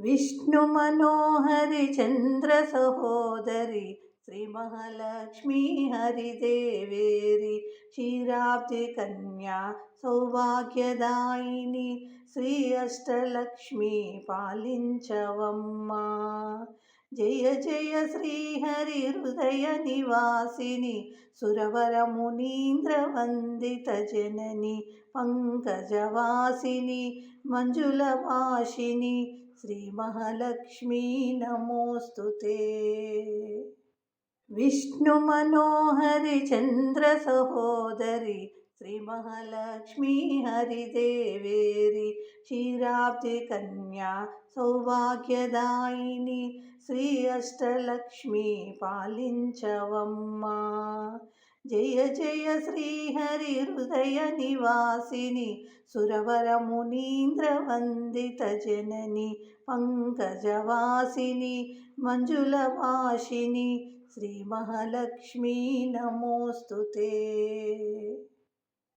विष्णुमनोहरि चन्द्रसहोदरि श्रीमहालक्ष्मी हरिदेवेरि क्षीराब्धिकन्या सौभाग्यदायिनि श्री अष्टलक्ष्मी पालिंचवम्मा। जय जय श्रीहरि हृदय निवासिनि सुरवरमुनीन्द्रवन्दितजननि पंकजवासिनि मंजुलभाषिनि श्रीमहालक्ष्मी नमोस्तुते। विष्णुमनोहरि चन्द्रसहोदरि श्रीमहालक्ष्मी हरिदेवेरि क्षीराब्धिकन्या सौभाग्यदायिनि श्री अष्टलक्ष्मी पालिंचवम्मा। जय जय श्रीहरि हृदय निवासिनि सुरवरमुनीन्द्रवन्दितजननि पंकजवासिनि मंजुलभाषिनि श्रीमहालक्ष्मी नमोस्तुते।